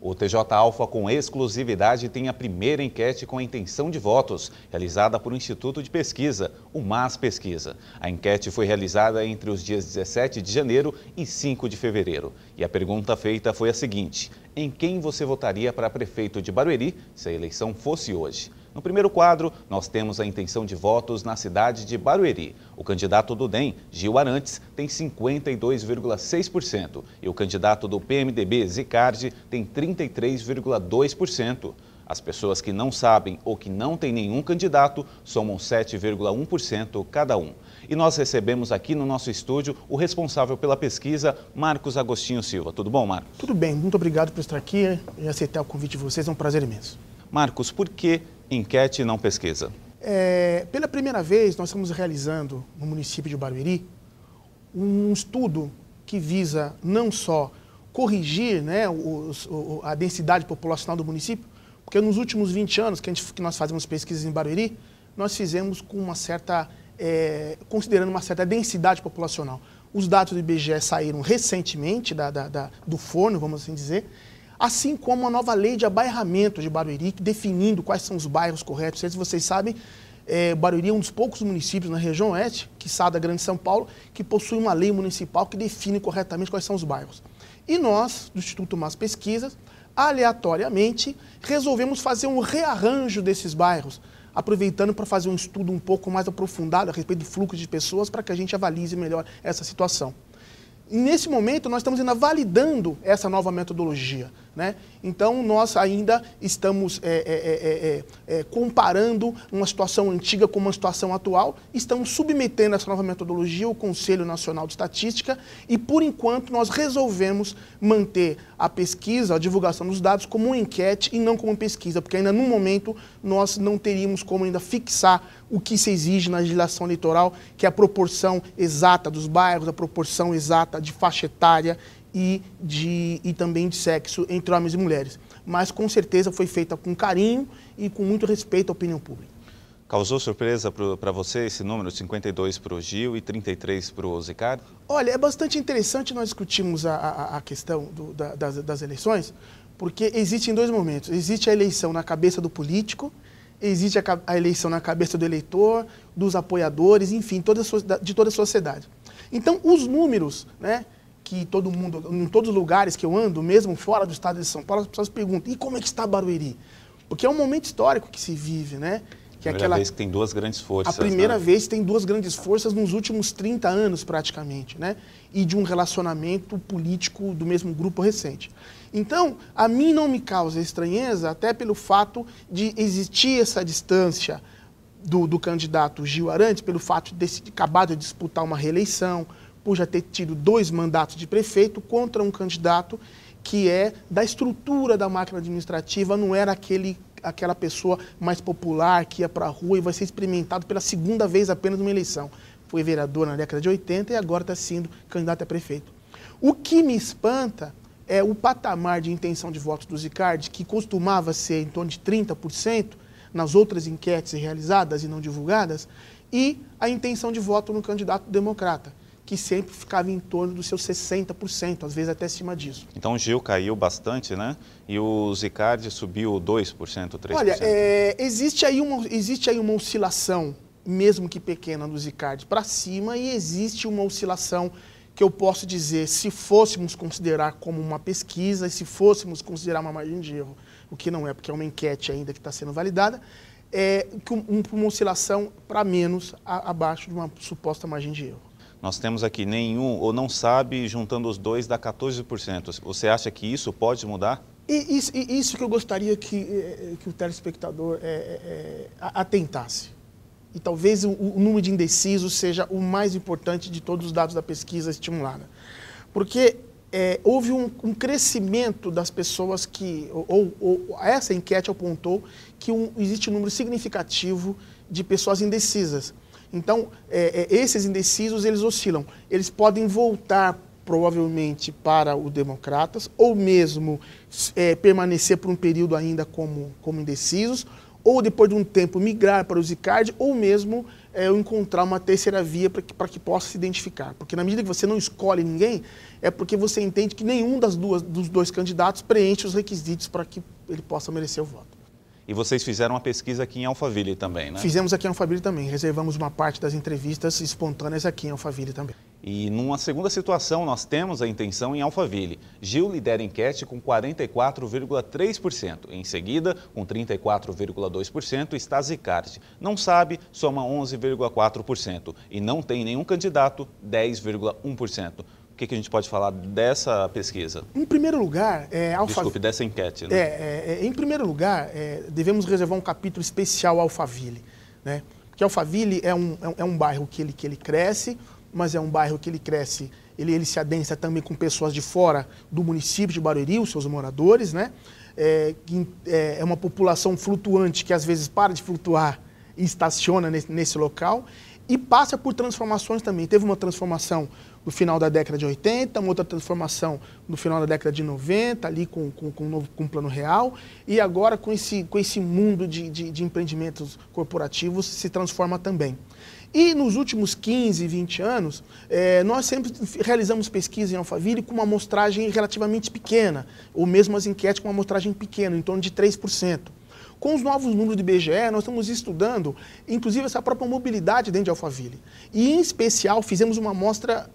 O TJ Alfa, com exclusividade, tem a primeira enquete com a intenção de votos, realizada por um instituto de pesquisa, o MAS Pesquisa. A enquete foi realizada entre os dias 17 de janeiro e 5 de fevereiro. E a pergunta feita foi a seguinte: em quem você votaria para prefeito de Barueri se a eleição fosse hoje? No primeiro quadro, nós temos a intenção de votos na cidade de Barueri. O candidato do DEM, Gil Arantes, tem 52,6% e o candidato do PMDB, Zicardi, tem 33,2%. As pessoas que não sabem ou que não têm nenhum candidato somam 7,1% cada um. E nós recebemos aqui no nosso estúdio o responsável pela pesquisa, Marcos Agostinho Silva. Tudo bom, Marcos? Tudo bem, muito obrigado por estar aqui e aceitar o convite de vocês, é um prazer imenso. Marcos, por que enquete e não pesquisa? Pela primeira vez, nós estamos realizando no município de Barueri um estudo que visa não só corrigir, né, a densidade populacional do município, porque nos últimos 20 anos que nós fazemos pesquisas em Barueri, nós fizemos com uma certa, considerando uma certa densidade populacional. Os dados do IBGE saíram recentemente do forno, vamos assim dizer, assim como a nova lei de abairramento de Barueri, definindo quais são os bairros corretos. Se vocês sabem, Barueri é um dos poucos municípios na região oeste, quiçá da Grande São Paulo, que possui uma lei municipal que define corretamente quais são os bairros. E nós, do Instituto MAS Pesquisas, aleatoriamente, resolvemos fazer um rearranjo desses bairros, aproveitando para fazer um estudo um pouco mais aprofundado a respeito do fluxo de pessoas, para que a gente avalie melhor essa situação. E nesse momento, nós estamos ainda validando essa nova metodologia, né? Então, nós ainda estamos comparando uma situação antiga com uma situação atual, estamos submetendo essa nova metodologia ao Conselho Nacional de Estatística e, por enquanto, nós resolvemos manter a pesquisa, a divulgação dos dados como uma enquete e não como pesquisa, porque ainda no momento nós não teríamos como ainda fixar o que se exige na legislação eleitoral, que é a proporção exata dos bairros, a proporção exata de faixa etária e também de sexo entre homens e mulheres. Mas, com certeza, foi feita com carinho e com muito respeito à opinião pública. Causou surpresa para você esse número, 52 para o Gil e 33 para o Zicardi? Olha, é bastante interessante nós discutirmos a questão das eleições, porque existem dois momentos. Existe a eleição na cabeça do político, existe a eleição na cabeça do eleitor, dos apoiadores, enfim, de toda a sociedade. Então, os números, né, que todo mundo, em todos os lugares que eu ando, mesmo fora do estado de São Paulo, as pessoas perguntam: e como é que está Barueri? Porque é um momento histórico que se vive, né? Que é aquela vez que tem duas grandes forças. A primeira vez que tem duas grandes forças nos últimos 30 anos, praticamente, né? E de um relacionamento político do mesmo grupo recente. Então, a mim não me causa estranheza, até pelo fato de existir essa distância do candidato Gil Arantes, pelo fato de acabar de disputar uma reeleição, por já ter tido 2 mandatos de prefeito, contra um candidato que é da estrutura da máquina administrativa, não era aquela pessoa mais popular que ia para a rua e vai ser experimentado pela segunda vez apenas numa eleição. Foi vereador na década de 80 e agora está sendo candidato a prefeito. O que me espanta é o patamar de intenção de votos do Zicardi, que costumava ser em torno de 30% nas outras enquetes realizadas e não divulgadas, e a intenção de voto no candidato democrata, que sempre ficava em torno dos seus 60%, às vezes até acima disso. Então o Gil caiu bastante, né? E o Zicardi subiu 2%, 3%. Olha, existe aí uma oscilação, mesmo que pequena, do Zicardi para cima, e existe uma oscilação que eu posso dizer, se fôssemos considerar como uma pesquisa, e se fôssemos considerar uma margem de erro, o que não é, porque é uma enquete ainda que está sendo validada, uma oscilação para menos abaixo de uma suposta margem de erro. Nós temos aqui nenhum ou não sabe, juntando os dois dá 14%. Você acha que isso pode mudar? Isso que eu gostaria que o telespectador atentasse. E talvez o número de indecisos seja o mais importante de todos os dados da pesquisa estimulada. Porque houve um crescimento das pessoas que... essa enquete apontou que existe um número significativo de pessoas indecisas. Então, esses indecisos, eles oscilam. Eles podem voltar, provavelmente, para os democratas, ou mesmo permanecer por um período ainda como indecisos, ou depois de um tempo migrar para o Zicardi, ou mesmo eu encontrar uma terceira via para que possa se identificar. Porque na medida que você não escolhe ninguém, é porque você entende que nenhum dos dois candidatos preenche os requisitos para que ele possa merecer o voto. E vocês fizeram uma pesquisa aqui em Alphaville também, né? Fizemos aqui em Alphaville também. Reservamos uma parte das entrevistas espontâneas aqui em Alphaville também. E numa segunda situação, nós temos a intenção em Alphaville. Gil lidera a enquete com 44,3%. Em seguida, com 34,2%, está Zicarte. Não sabe, soma 11,4%. E não tem nenhum candidato, 10,1%. O que a gente pode falar dessa pesquisa? Em primeiro lugar, Desculpe, dessa enquete, né? Em primeiro lugar, devemos reservar um capítulo especial ao Alphaville, né? Porque Alphaville é um bairro que ele cresce, mas é um bairro que ele cresce, ele se adensa também com pessoas de fora do município de Barueri, os seus moradores, né? É uma população flutuante que às vezes para de flutuar e estaciona nesse local e passa por transformações também. Teve uma transformação no final da década de 80, uma outra transformação no final da década de 90, ali com o Plano Real, e agora com esse mundo de empreendimentos corporativos se transforma também. E nos últimos 15, 20 anos, nós sempre realizamos pesquisa em Alphaville com uma amostragem relativamente pequena, ou mesmo as enquetes com uma amostragem pequena, em torno de 3%. Com os novos números do IBGE, nós estamos estudando, inclusive, essa própria mobilidade dentro de Alphaville. E, em especial, fizemos uma amostra,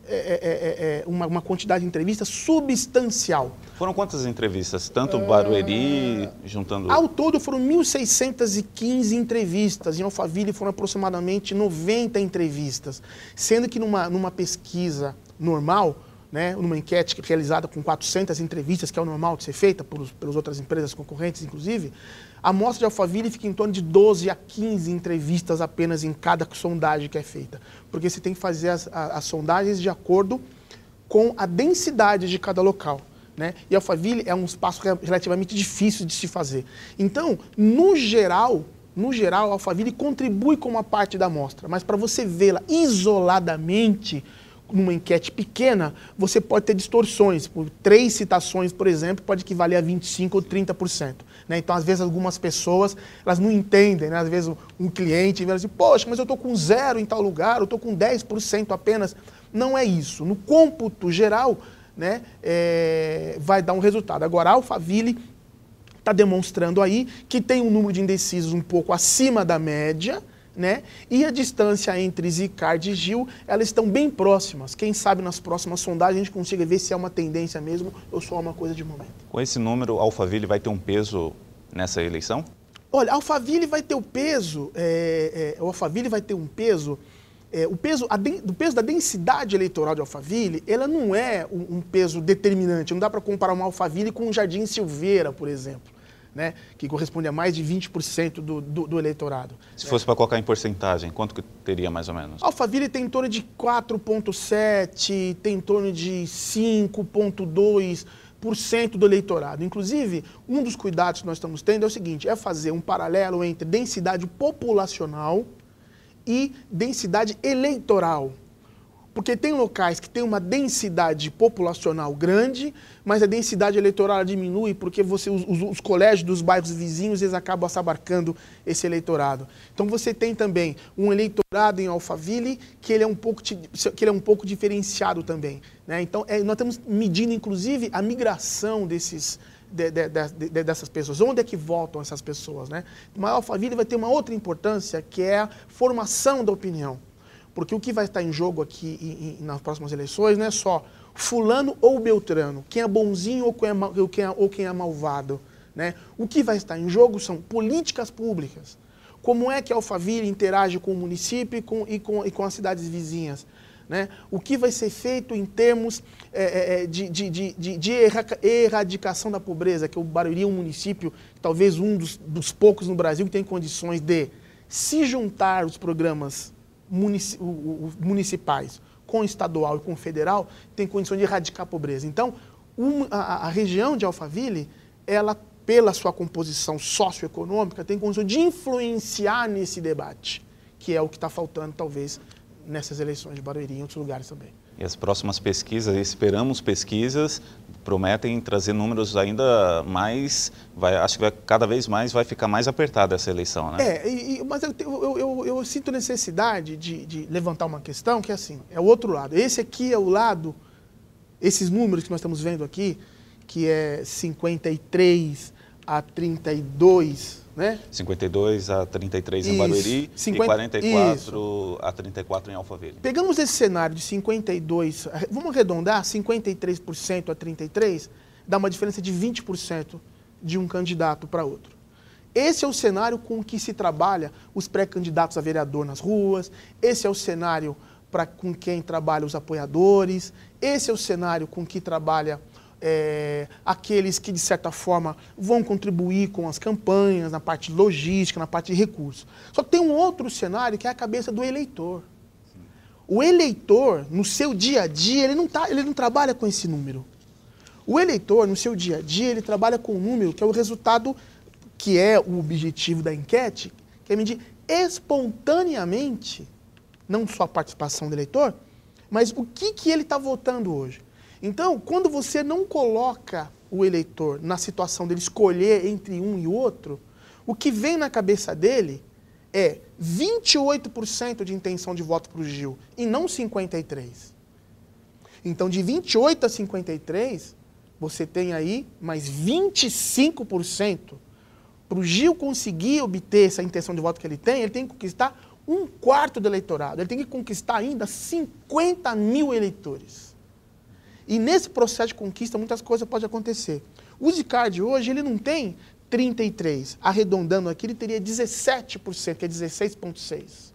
uma quantidade de entrevistas substancial. Foram quantas entrevistas? Tanto Barueri, juntando... Ao todo, foram 1.615 entrevistas. Em Alphaville foram aproximadamente 90 entrevistas. Sendo que numa pesquisa normal, né, numa enquete realizada com 400 entrevistas, que é o normal de ser feita pelas outras empresas concorrentes, inclusive, a amostra de Alphaville fica em torno de 12 a 15 entrevistas apenas em cada sondagem que é feita. Porque você tem que fazer as sondagens de acordo com a densidade de cada local, né? E Alphaville é um espaço relativamente difícil de se fazer. Então, no geral, Alphaville contribui com uma parte da amostra, mas para você vê-la isoladamente, numa enquete pequena, você pode ter distorções. Por 3 citações, por exemplo, pode equivaler a 25% ou 30%. Né? Então, às vezes, algumas pessoas elas não entendem. Né? Às vezes, um cliente vem assim, poxa, mas eu estou com 0 em tal lugar, eu estou com 10% apenas. Não é isso. No cômputo geral, né, vai dar um resultado. Agora, a Alphaville está demonstrando aí que tem um número de indecisos um pouco acima da média, né? E a distância entre Zicarte e Gil, elas estão bem próximas. Quem sabe nas próximas sondagens a gente consiga ver se é uma tendência mesmo ou só uma coisa de momento. Com esse número, Alphaville vai ter um peso nessa eleição? Olha, Alphaville vai ter o peso, o peso da densidade eleitoral de Alphaville, ela não é um peso determinante. Não dá para comparar uma Alphaville com um Jardim Silveira, por exemplo. Né, que corresponde a mais de 20% do eleitorado. Se fosse para colocar em porcentagem, quanto que teria mais ou menos? Alphaville tem em torno de 4,7%, tem em torno de 5,2% do eleitorado. Inclusive, um dos cuidados que nós estamos tendo é o seguinte, é fazer um paralelo entre densidade populacional e densidade eleitoral. Porque tem locais que têm uma densidade populacional grande, mas a densidade eleitoral diminui porque os colégios dos bairros vizinhos eles acabam abarcando esse eleitorado. Então você tem também um eleitorado em Alphaville que ele é um pouco diferenciado também. Né? Então nós estamos medindo inclusive a migração dessas pessoas. Onde é que voltam essas pessoas? Né? Mas Alphaville vai ter uma outra importância que é a formação da opinião. Porque o que vai estar em jogo aqui nas próximas eleições não é só fulano ou beltrano, quem é bonzinho ou quem é malvado. Né? O que vai estar em jogo são políticas públicas. Como é que a Alphaville interage com o município e com as cidades vizinhas? Né? O que vai ser feito em termos de erradicação da pobreza, que o Barueri é um município, talvez um dos poucos no Brasil, que tem condições de se juntar aos programas municipais com o estadual e com o federal, tem condições de erradicar a pobreza. Então, a região de Alphaville, ela, pela sua composição socioeconômica, tem condições de influenciar nesse debate, que é o que está faltando, talvez, nessas eleições de Barueri e em outros lugares também. E as próximas pesquisas, esperamos pesquisas prometem trazer números ainda mais, acho que cada vez mais vai ficar mais apertada essa eleição, né? Mas eu sinto necessidade de levantar uma questão que é assim, é o outro lado. Esse aqui é o lado, esses números que nós estamos vendo aqui, que é 53 a 32, né? 52 a 33 em Barueri e 44 a 34 em Alphaville. Pegamos esse cenário de 52, vamos arredondar, 53% a 33, dá uma diferença de 20% de um candidato para outro. Esse é o cenário com que se trabalha os pré-candidatos a vereador nas ruas, esse é o cenário com quem trabalha os apoiadores, esse é o cenário com que trabalha aqueles que, de certa forma, vão contribuir com as campanhas, na parte logística, na parte de recursos. Só que tem um outro cenário que é a cabeça do eleitor. O eleitor, no seu dia a dia, ele não trabalha com esse número. O eleitor, no seu dia a dia, ele trabalha com um número que é o resultado, que é o objetivo da enquete, que é medir espontaneamente, não só a participação do eleitor, mas o que ele está votando hoje. Então, quando você não coloca o eleitor na situação dele escolher entre um e outro, o que vem na cabeça dele é 28% de intenção de voto para o Gil e não 53%. Então, de 28% a 53%, você tem aí mais 25%. Para o Gil conseguir obter essa intenção de voto que ele tem que conquistar 1/4 do eleitorado. Ele tem que conquistar ainda 50 mil eleitores. E nesse processo de conquista, muitas coisas podem acontecer. O Zicardi hoje, ele não tem 33%. Arredondando aqui, ele teria 17%, que é 16,6%.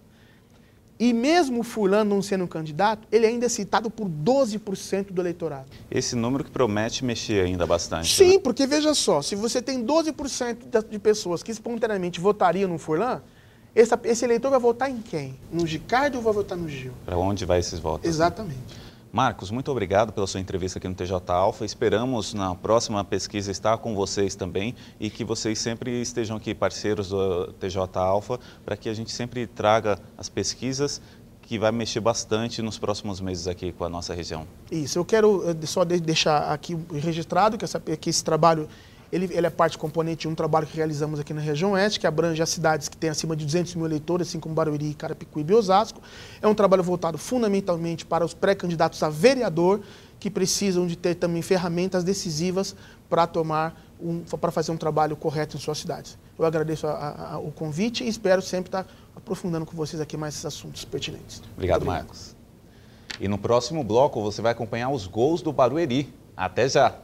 E mesmo o fulano não sendo um candidato, ele ainda é citado por 12% do eleitorado. Esse número que promete mexer ainda bastante. Sim, né? Porque veja só, se você tem 12% de pessoas que espontaneamente votariam no fulano, esse eleitor vai votar em quem? No Zicardi ou vai votar no Gil? Para onde vai esses votos? Exatamente. Marcos, muito obrigado pela sua entrevista aqui no TJ Alfa. Esperamos na próxima pesquisa estar com vocês também e que vocês sempre estejam aqui parceiros do TJ Alfa para que a gente sempre traga as pesquisas que vai mexer bastante nos próximos meses aqui com a nossa região. Isso, eu quero só deixar aqui registrado que esse trabalho ele é parte componente de um trabalho que realizamos aqui na região oeste, que abrange as cidades que têm acima de 200 mil eleitores, assim como Barueri, Carapicuíba e Osasco. É um trabalho voltado fundamentalmente para os pré-candidatos a vereador, que precisam de ter também ferramentas decisivas para fazer um trabalho correto em suas cidades. Eu agradeço o convite e espero sempre estar aprofundando com vocês aqui mais esses assuntos pertinentes. Obrigado, Marcos. E no próximo bloco você vai acompanhar os gols do Barueri. Até já!